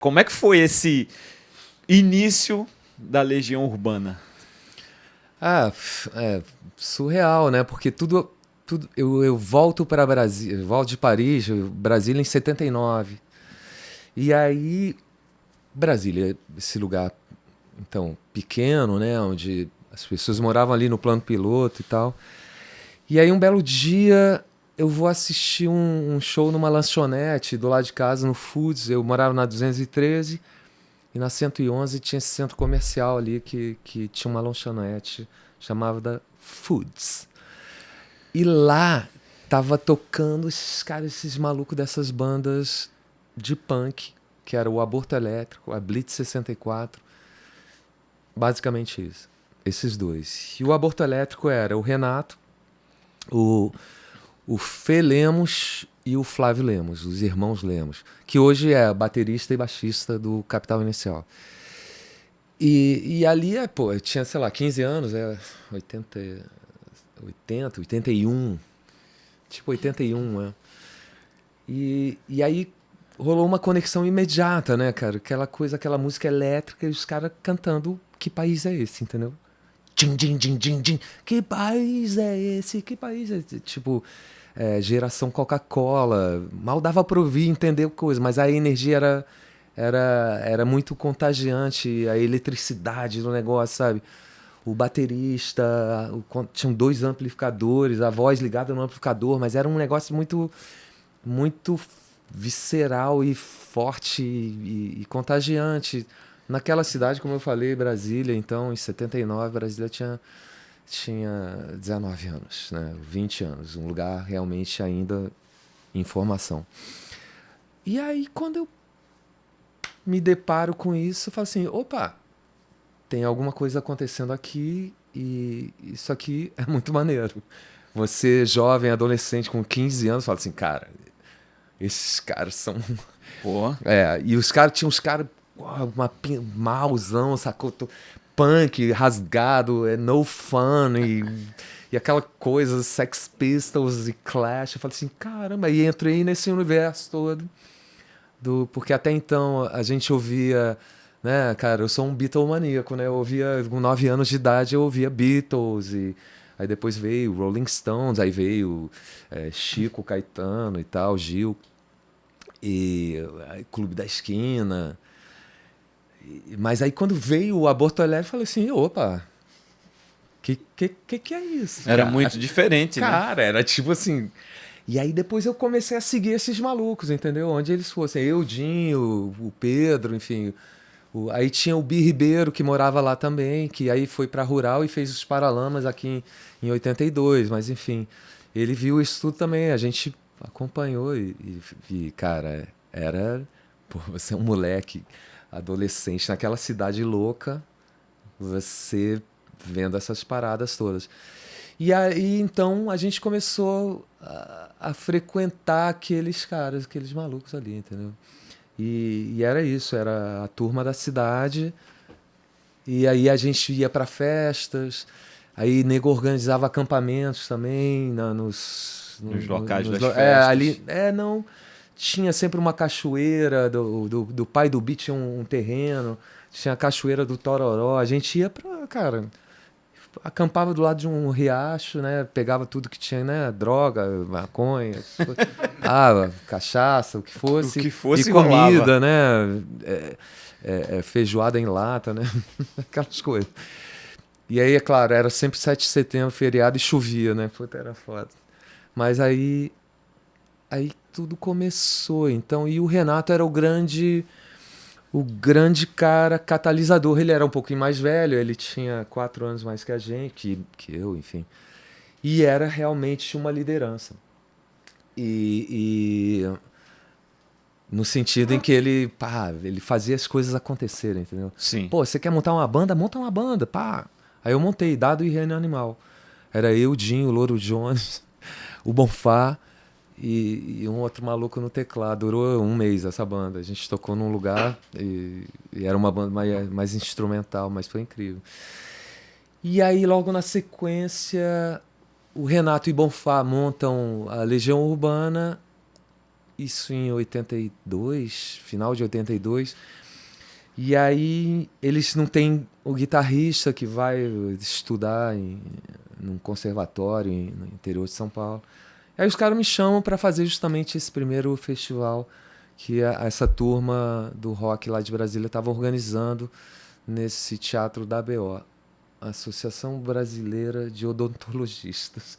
Como é que foi esse início da Legião Urbana? É surreal, né? Porque eu volto para Brasília, eu volto de Paris, Brasília em 79. E aí, Brasília, esse lugar então pequeno, né, onde as pessoas moravam ali no plano piloto e tal. E aí um belo dia eu vou assistir um show numa lanchonete do lado de casa, no Foods. Eu morava na 213 e na 111 tinha esse centro comercial ali que tinha uma lanchonete chamava da Foods. E lá tava tocando esses caras, esses malucos dessas bandas de punk, que era o Aborto Elétrico, a Blitz 64, basicamente isso. Esses dois. E o Aborto Elétrico era o Renato, o, o Fê Lemos e o Flávio Lemos, os irmãos Lemos, que hoje é baterista e baixista do Capital Inicial. E ali, pô, eu tinha, sei lá, 15 anos, 81, tipo 81, é. E aí rolou uma conexão imediata, né, cara? Aquela coisa, aquela música elétrica e os caras cantando Que País é Esse, entendeu? Din, din, din, din, din. Que país é esse? Que país é esse? Tipo, geração Coca-Cola. Mal dava pra ouvir, entender coisa, mas a energia era muito contagiante, a eletricidade do negócio, sabe? O baterista, tinham dois amplificadores, a voz ligada no amplificador, mas era um negócio muito visceral e forte e contagiante. Naquela cidade, como eu falei, Brasília, então, em 79, Brasília tinha 19 anos, né? 20 anos, um lugar realmente ainda em formação. E aí, quando eu me deparo com isso, eu falo assim, opa, tem alguma coisa acontecendo aqui e isso aqui é muito maneiro. Você, jovem, adolescente, com 15 anos, fala assim, cara, esses caras são... Pô. E os caras tinham uns caras, mauzão, sacou? Punk, rasgado, no fun e aquela coisa, Sex Pistols e Clash. Eu falei assim, caramba, e entrei nesse universo todo. Porque até então a gente ouvia, né, cara, eu sou um Beatlemaníaco, né? Eu ouvia, com 9 anos de idade, eu ouvia Beatles e aí depois veio Rolling Stones, aí veio Chico, Caetano e tal, Gil, e Clube da Esquina. Mas aí quando veio o Aborto Elétrico, eu falei assim, opa, que é isso, Era cara? muito diferente, né? Cara, era tipo assim... E aí depois eu comecei a seguir esses malucos, entendeu? Onde eles fossem. Eu, Dinho, o Pedro, enfim. Aí tinha o Bi Ribeiro, que morava lá também, que aí foi pra Rural e fez os Paralamas aqui em 82, mas enfim. Ele viu isso tudo também, a gente acompanhou cara, era... Pô, você é um moleque adolescente naquela cidade louca, você vendo essas paradas todas. E aí, então, a gente começou a frequentar aqueles caras, aqueles malucos ali, entendeu? E era isso, era a turma da cidade. E aí a gente ia para festas, aí nego organizava acampamentos também Nos locais das festas. ali, não, tinha sempre uma cachoeira do pai do Bi tinha um terreno, tinha a cachoeira do Tororó, a gente ia pra, cara, acampava do lado de um riacho, né? Pegava tudo que tinha, né? Droga, maconha, cachaça, o que fosse. O que fosse e comida, rolava. né? Feijoada em lata, né? Aquelas coisas. E aí, é claro, era sempre 7 de setembro, feriado, e chovia, né? Puta, era foda. Mas aí tudo começou, então. E o Renato era o grande cara catalisador. Ele era um pouquinho mais velho, ele tinha 4 anos mais que a gente, que eu, enfim. E era realmente uma liderança. E no sentido em que ele fazia as coisas acontecerem, entendeu? Sim. Pô, você quer montar uma banda? Monta uma banda, pá. Aí eu montei Dado e Reino Animal. Era eu, o Dinho, o Louro Jones, o Bonfá e um outro maluco no teclado. Durou um mês essa banda. A gente tocou num lugar e era uma banda mais instrumental, mas foi incrível. E aí, logo na sequência, o Renato e Bonfá montam a Legião Urbana isso em 82, final de 82. E aí eles não têm o guitarrista que vai estudar num conservatório no interior de São Paulo. Aí os caras me chamam para fazer justamente esse primeiro festival que essa turma do rock lá de Brasília estava organizando nesse teatro da ABO, Associação Brasileira de Odontologistas.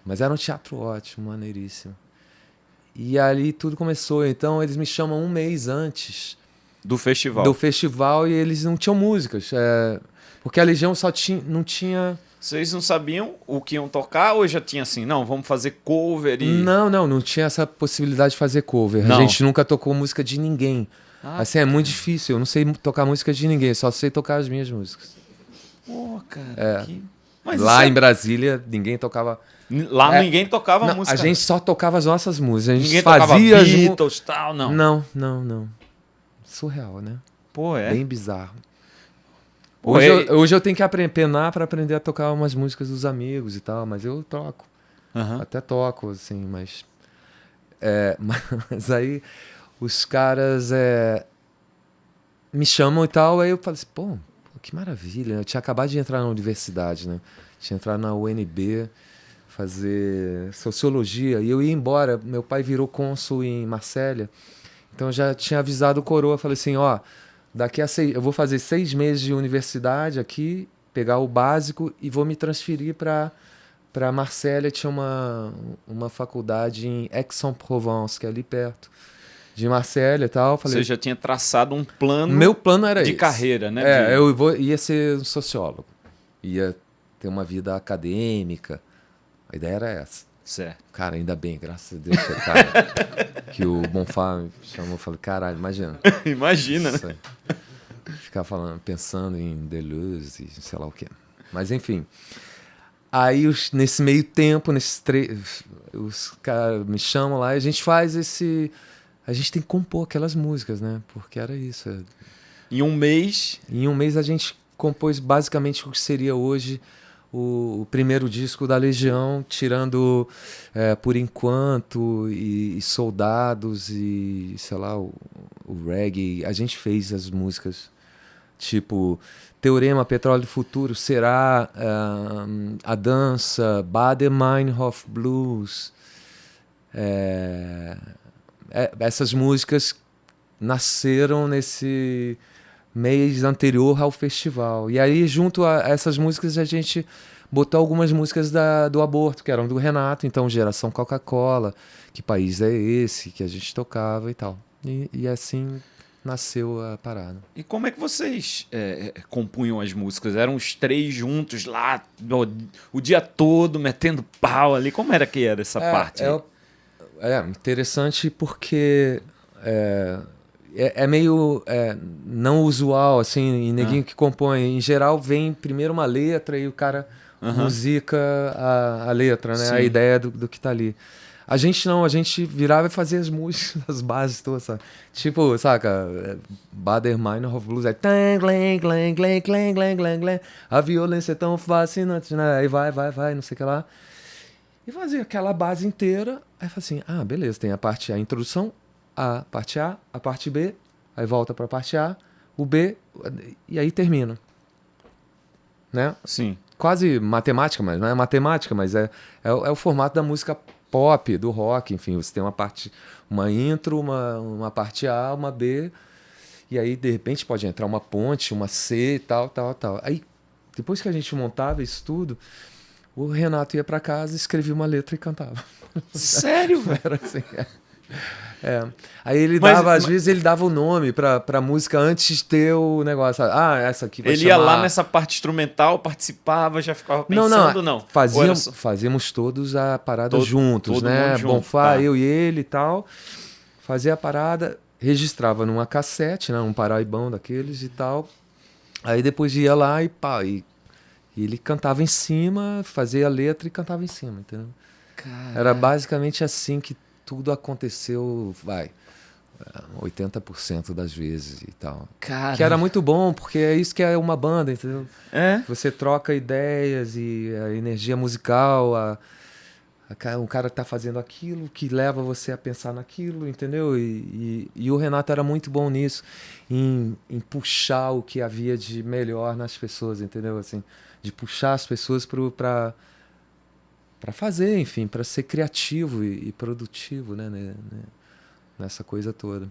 Mas era um teatro ótimo, maneiríssimo. E ali tudo começou. Então eles me chamam um mês antes Do festival. do festival e eles não tinham músicas. Porque a Legião não tinha... Vocês não sabiam o que iam tocar ou já tinha assim, não, vamos fazer cover e... Não tinha essa possibilidade de fazer cover. Não. A gente nunca tocou música de ninguém. Ah, Assim, é muito difícil. Eu não sei tocar música de ninguém, só sei tocar as minhas músicas. pô, cara, que... Mas Lá isso em Brasília, ninguém tocava... Lá ninguém tocava Não, música. a gente só tocava as nossas músicas. A gente Ninguém tocava fazia as Beatles e tal, não. Não. Surreal, né? Pô, é. Bem bizarro. Pô, Hoje eu tenho que penar para aprender a tocar umas músicas dos amigos e tal, mas eu toco. Aham. Até toco, assim, mas... mas aí os caras me chamam e tal, aí eu falo assim, pô, que maravilha. Eu tinha acabado de entrar na universidade, né? Tinha entrado na UNB, fazer sociologia, e eu ia embora. Meu pai virou cônsul em Marsella, então eu já tinha avisado o coroa, falei assim, ó, eu vou fazer 6 meses de universidade aqui, pegar o básico e vou me transferir para Marsella. Tinha uma faculdade em Aix-en-Provence, que é ali perto de Marsella e tal. Falei, Você já tinha traçado um plano meu plano era de esse. carreira, né? Ia ser um sociólogo. Ia ter uma vida acadêmica. A ideia era essa. Certo. Cara, ainda bem, graças a Deus, cara, que o Bonfá me chamou. Eu falei, caralho, imagina. Imagina, né? Isso aí. Ficar pensando em Deleuze e sei lá o quê. Mas enfim. Aí, nesse meio tempo, os caras me chamam lá e a gente faz a gente tem que compor aquelas músicas, né? Porque era isso. Em um mês... Em um mês a gente compôs basicamente o que seria hoje o primeiro disco da Legião, tirando Por Enquanto e Soldados e, sei lá, o reggae. A gente fez as músicas tipo Teorema, Petróleo do Futuro, Será, A Dança, Bader Meinhof Blues. Essas músicas nasceram nesse mês anterior ao festival. E aí, junto a essas músicas, a gente botou algumas músicas do aborto, que eram do Renato, então Geração Coca-Cola, Que País é Esse, que a gente tocava e tal. E assim nasceu a parada. E como é que vocês compunham as músicas? Eram os 3 juntos lá, o dia todo, metendo pau ali? Como era que era essa parte? Interessante porque é meio não usual, assim, em neguinho que compõe. Em geral, vem primeiro uma letra e o cara musica a letra, né? Sim. A ideia do que tá ali. A gente não, a gente virava e fazia as músicas, as bases todas, sabe? Tipo, saca? Bader Meinhof Blues, aí... A violência é tão fascinante, né? Aí vai, não sei o que lá. E fazia aquela base inteira. Aí fala assim, beleza, tem a introdução, a parte B, aí volta pra parte A, o B, e aí termina. Né? Sim. Quase matemática, mas não é matemática, mas é o formato da música pop, do rock, enfim, você tem uma intro, uma parte A, uma B, e aí de repente pode entrar uma ponte, uma C e tal. Aí, depois que a gente montava isso tudo, o Renato ia pra casa, escrevia uma letra e cantava. Sério, velho? Era assim, Aí ele dava, às vezes ele dava o nome pra música antes de ter o negócio. Essa aqui vai Ele chamar... ia lá nessa parte instrumental, participava, já ficava pensando, não. Fazíamos todos a parada juntos, todo né? mundo junto, Bonfá, tá. eu e ele e tal. Fazia a parada, registrava numa cassete, né? Um paraibão daqueles e tal. Aí depois ia lá e pá, e ele cantava em cima, fazia a letra e cantava em cima, entendeu? Caraca. Era basicamente assim que tudo aconteceu, 80% das vezes e tal. Cara. Que era muito bom, porque é isso que é uma banda, entendeu? É? Você troca ideias e a energia musical, Um cara que tá fazendo aquilo, que leva você a pensar naquilo, entendeu? E o Renato era muito bom nisso, em puxar o que havia de melhor nas pessoas, entendeu? Assim, de puxar as pessoas para fazer, enfim, para ser criativo e produtivo, né? Nessa coisa toda.